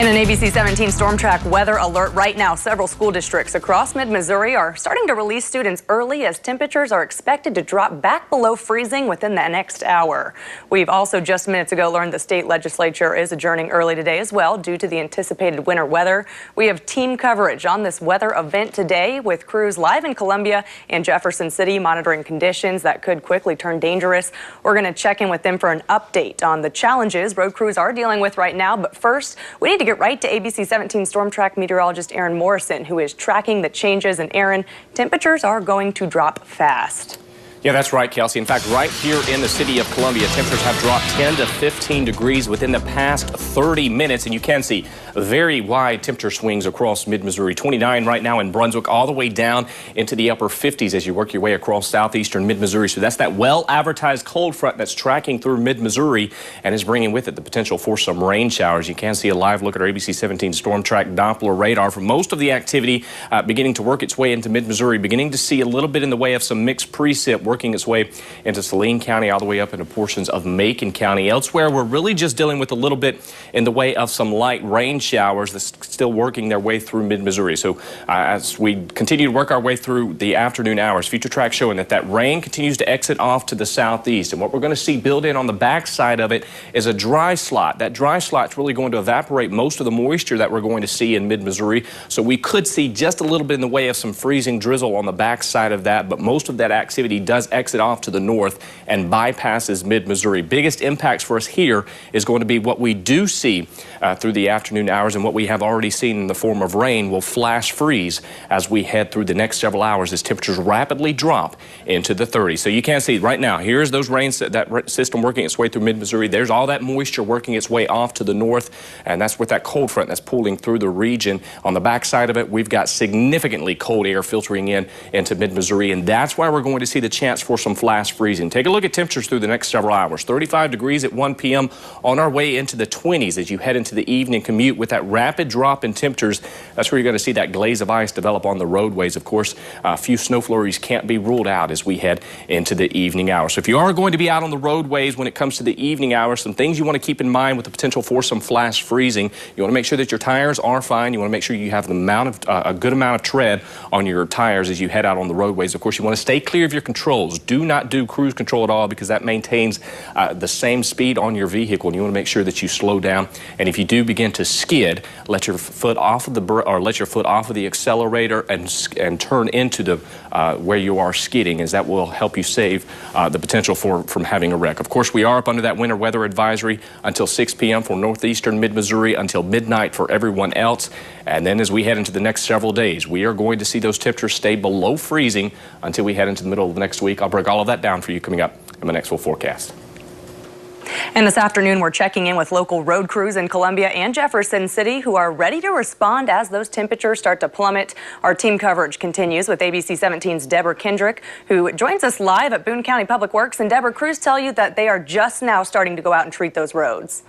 In an ABC 17 storm track weather alert right now, several school districts across mid-Missouri are starting to release students early as temperatures are expected to drop back below freezing within the next hour. We've also just minutes ago learned the state legislature is adjourning early today as well due to the anticipated winter weather. We have team coverage on this weather event today with crews live in Columbia and Jefferson City monitoring conditions that could quickly turn dangerous. We're going to check in with them for an update on the challenges road crews are dealing with right now. But first, we need to get right to ABC 17 storm track meteorologist Aaron Morrison, who is tracking the changes. And Aaron, temperatures are going to drop fast. Yeah, that's right, Kelsey. In fact, right here in the city of Columbia, temperatures have dropped 10 to 15 degrees within the past 30 minutes. And you can see very wide temperature swings across mid-Missouri. 29 right now in Brunswick, all the way down into the upper 50s as you work your way across southeastern mid-Missouri. So that's that well-advertised cold front that's tracking through mid-Missouri and is bringing with it the potential for some rain showers. You can see a live look at our ABC 17 storm track Doppler radar for most of the activity beginning to work its way into mid-Missouri, beginning to see a little bit in the way of some mixed precip working its way into Saline County, all the way up into portions of Macon County. Elsewhere, we're really just dealing with a little bit in the way of some light rain showers that's still working their way through mid-Missouri. So as we continue to work our way through the afternoon hours, future track showing that rain continues to exit off to the southeast. And what we're going to see build in on the backside of it is a dry slot. That dry slot's really going to evaporate most of the moisture that we're going to see in mid-Missouri. So we could see just a little bit in the way of some freezing drizzle on the backside of that, but most of that activity does exit off to the north and bypasses mid-Missouri. Biggest impacts for us here is going to be what we do see through the afternoon hours, and what we have already seen in the form of rain will flash freeze as we head through the next several hours as temperatures rapidly drop into the 30s. So you can see right now, here's those rain, that system working its way through mid-Missouri. There's all that moisture working its way off to the north, and that's with that cold front that's pulling through the region. On the backside of it, we've got significantly cold air filtering into mid-Missouri, and that's why we're going to see the chance for some flash freezing. Take a look at temperatures through the next several hours. 35 degrees at 1 p.m. on our way into the 20s as you head into the evening commute. With that rapid drop in temperatures, that's where you're going to see that glaze of ice develop on the roadways. Of course, a few snow flurries can't be ruled out as we head into the evening hours. So if you are going to be out on the roadways when it comes to the evening hours, some things you want to keep in mind with the potential for some flash freezing. You want to make sure that your tires are fine. You want to make sure you have a good amount of tread on your tires as you head out on the roadways. Of course, you want to stay clear of your controls. Do not do cruise control at all, because that maintains the same speed on your vehicle, and you want to make sure that you slow down. And if you do begin to skid, let your foot off of the accelerator and turn into the where you are skidding, as that will help you save the potential from having a wreck. Of course, we are up under that winter weather advisory until 6 p.m. for northeastern mid-Missouri, until midnight for everyone else. And then as we head into the next several days, we are going to see those temperatures stay below freezing until we head into the middle of next week. I'll break all of that down for you coming up in my next full forecast. And this afternoon, we're checking in with local road crews in Columbia and Jefferson City who are ready to respond as those temperatures start to plummet. Our team coverage continues with ABC 17's Deborah Kendrick, who joins us live at Boone County Public Works. And Deborah, crews tell you that they are just now starting to go out and treat those roads.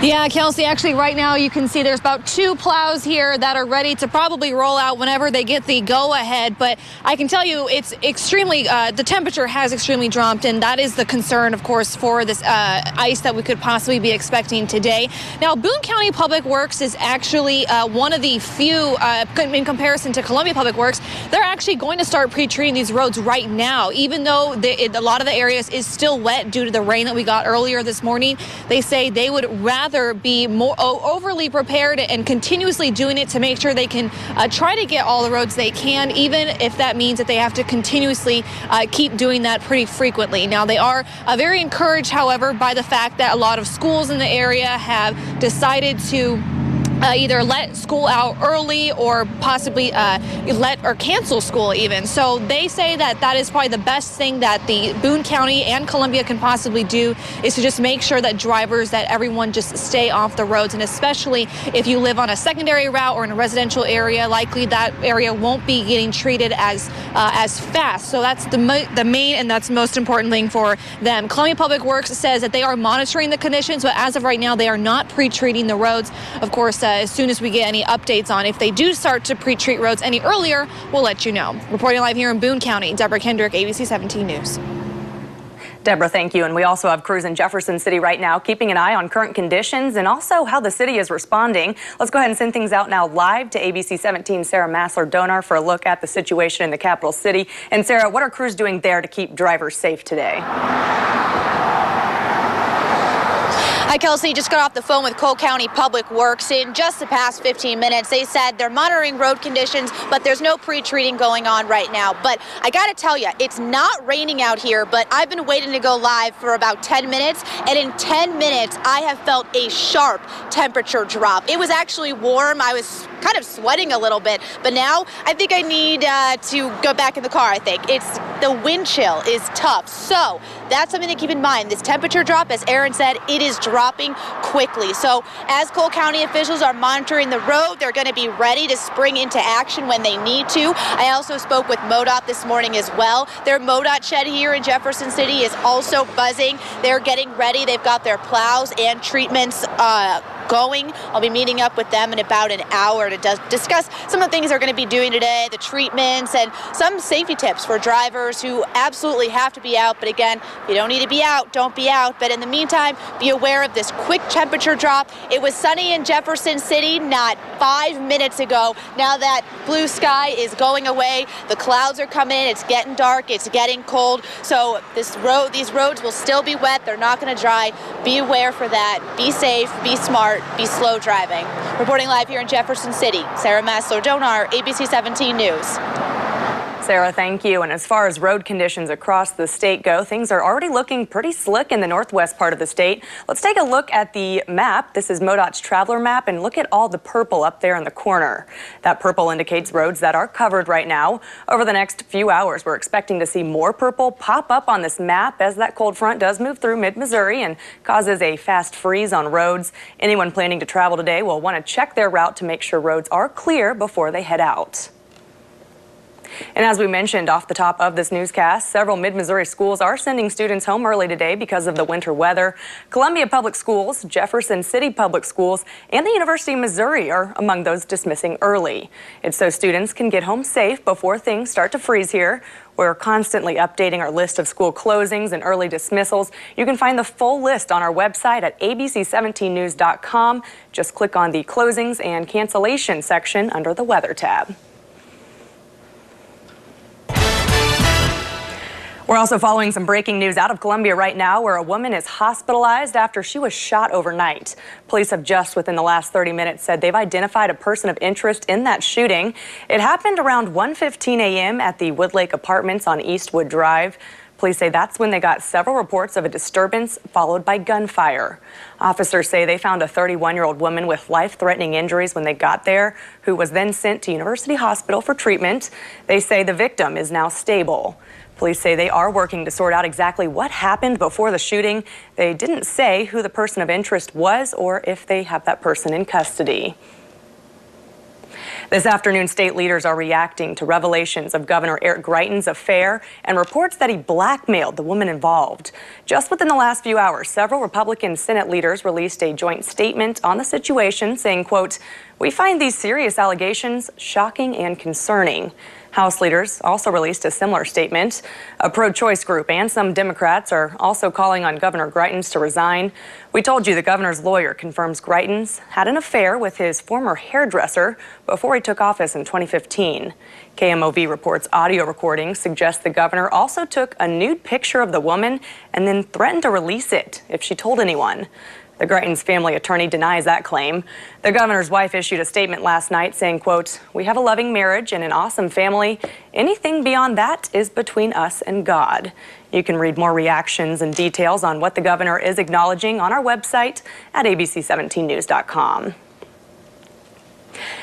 Yeah, Kelsey, actually right now you can see there's about 2 plows here that are ready to probably roll out whenever they get the go-ahead. But I can tell you it's extremely, the temperature has extremely dropped, and that is the concern, of course, for this ice that we could possibly be expecting today. Now, Boone County Public Works is actually one of the few, in comparison to Columbia Public Works, they're actually going to start pre-treating these roads right now, even though a lot of the areas is still wet due to the rain that we got earlier this morning. They say they would rather be more overly prepared and continuously doing it to make sure they can try to get all the roads they can, even if that means that they have to continuously keep doing that pretty frequently. Now, they are very encouraged, however, by the fact that a lot of schools in the area have decided to either let school out early or possibly let or cancel school even. So they say that that is probably the best thing that the Boone County and Columbia can possibly do, is to just make sure that drivers, that everyone just stay off the roads. And especially if you live on a secondary route or in a residential area, likely that area won't be getting treated as fast. So that's the main and that's most important thing for them. Columbia Public Works says that they are monitoring the conditions, but as of right now, they are not pre-treating the roads. Of course, as soon as we get any updates on if they do start to pre-treat roads any earlier, we'll let you know. Reporting live here in Boone County, Deborah Kendrick, ABC 17 News. Deborah, thank you. And we also have crews in Jefferson City right now keeping an eye on current conditions and also how the city is responding. Let's go ahead and send things out now live to ABC 17's Sarah Massler-Donar for a look at the situation in the capital city. And Sarah, what are crews doing there to keep drivers safe today? Hi, Kelsey. Just got off the phone with Cole County Public Works in just the past 15 minutes. They said they're monitoring road conditions, but there's no pre-treating going on right now. But I got to tell you, it's not raining out here, but I've been waiting to go live for about 10 minutes. And in 10 minutes, I have felt a sharp temperature drop. It was actually warm. I was kind of sweating a little bit, but now I think I need to go back in the car. I think the wind chill is tough. So that's something to keep in mind. This temperature drop, as Aaron said, it is dropping quickly. So as Cole County officials are monitoring the road, they're going to be ready to spring into action when they need to. I also spoke with MoDOT this morning as well. Their MoDOT shed here in Jefferson City is also buzzing. They're getting ready. They've got their plows and treatments going. I'll be meeting up with them in about an hour to discuss some of the things they're going to be doing today, the treatments, and some safety tips for drivers who absolutely have to be out. But again, if you don't need to be out, don't be out. But in the meantime, be aware of this quick temperature drop. It was sunny in Jefferson City not 5 minutes ago. Now that blue sky is going away, the clouds are coming in, it's getting dark, it's getting cold. So these roads will still be wet. They're not going to dry. Be aware for that. Be safe, be smart, be slow driving. Reporting live here in Jefferson City, Sarah Massler-Donar, ABC 17 News. Sarah, thank you. And as far as road conditions across the state go, things are already looking pretty slick in the northwest part of the state. Let's take a look at the map. This is MoDOT's traveler map, and look at all the purple up there in the corner. That purple indicates roads that are covered right now. Over the next few hours, we're expecting to see more purple pop up on this map as that cold front does move through mid-Missouri and causes a fast freeze on roads. Anyone planning to travel today will want to check their route to make sure roads are clear before they head out. And as we mentioned off the top of this newscast, several mid-Missouri schools are sending students home early today because of the winter weather. Columbia Public Schools, Jefferson City Public Schools, and the University of Missouri are among those dismissing early. It's so students can get home safe before things start to freeze here. We're constantly updating our list of school closings and early dismissals. You can find the full list on our website at abc17news.com. Just click on the closings and cancellation section under the weather tab. We're also following some breaking news out of Columbia right now, where a woman is hospitalized after she was shot overnight. Police have just within the last 30 minutes said they've identified a person of interest in that shooting. It happened around 1:15 a.m. at the Woodlake Apartments on Eastwood Drive. Police say that's when they got several reports of a disturbance followed by gunfire. Officers say they found a 31-year-old woman with life-threatening injuries when they got there, who was then sent to University Hospital for treatment. They say the victim is now stable. Police say they are working to sort out exactly what happened before the shooting. They didn't say who the person of interest was or if they have that person in custody. This afternoon, state leaders are reacting to revelations of Governor Eric Greitens' affair and reports that he blackmailed the woman involved. Just within the last few hours, several Republican Senate leaders released a joint statement on the situation saying, quote, "We find these serious allegations shocking and concerning." House leaders also released a similar statement. A pro-choice group and some Democrats are also calling on Governor Greitens to resign. We told you the governor's lawyer confirms Greitens had an affair with his former hairdresser before he took office in 2015. KMOV reports audio recordings suggest the governor also took a nude picture of the woman and then threatened to release it if she told anyone. The Greitens family attorney denies that claim. The governor's wife issued a statement last night saying, quote, "We have a loving marriage and an awesome family. Anything beyond that is between us and God." You can read more reactions and details on what the governor is acknowledging on our website at abc17news.com.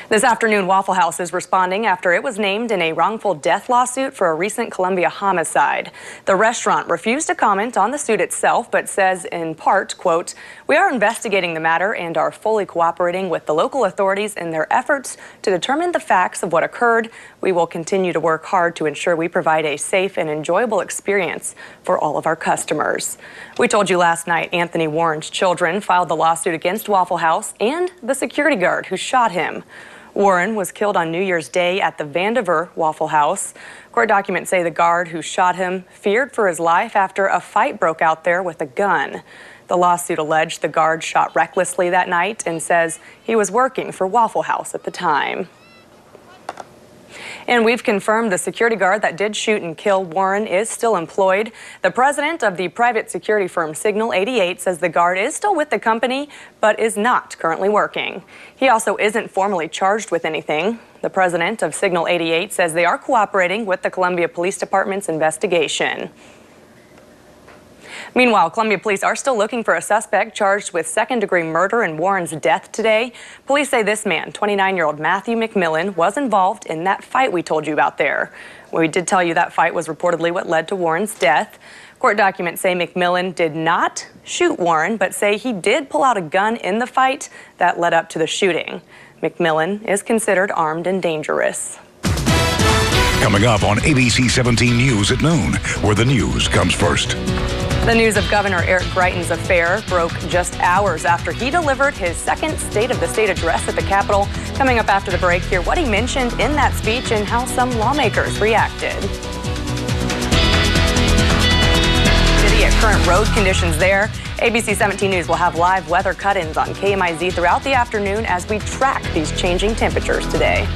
This afternoon, Waffle House is responding after it was named in a wrongful death lawsuit for a recent Columbia homicide. The restaurant refused to comment on the suit itself, but says in part, quote, "We are investigating the matter and are fully cooperating with the local authorities in their efforts to determine the facts of what occurred. We will continue to work hard to ensure we provide a safe and enjoyable experience for all of our customers." We told you last night Anthony Warren's children filed the lawsuit against Waffle House and the security guard who shot him. Warren was killed on New Year's Day at the Vandiver Waffle House. Court documents say the guard who shot him feared for his life after a fight broke out there with a gun. The lawsuit alleged the guard shot recklessly that night and says he was working for Waffle House at the time. And we've confirmed the security guard that did shoot and kill Warren is still employed. The president of the private security firm Signal 88 says the guard is still with the company, but is not currently working. He also isn't formally charged with anything. The president of Signal 88 says they are cooperating with the Columbia Police Department's investigation. Meanwhile, Columbia police are still looking for a suspect charged with second-degree murder in Warren's death today. Police say this man, 29-year-old Matthew McMillan, was involved in that fight we told you about there. We did tell you that fight was reportedly what led to Warren's death. Court documents say McMillan did not shoot Warren, but say he did pull out a gun in the fight that led up to the shooting. McMillan is considered armed and dangerous. Coming up on ABC 17 News at noon, where the news comes first. The news of Governor Eric Greitens' affair broke just hours after he delivered his second State of the State address at the Capitol. Coming up after the break, hear what he mentioned in that speech and how some lawmakers reacted. City at current road conditions there. ABC 17 News will have live weather cut-ins on KMIZ throughout the afternoon as we track these changing temperatures today.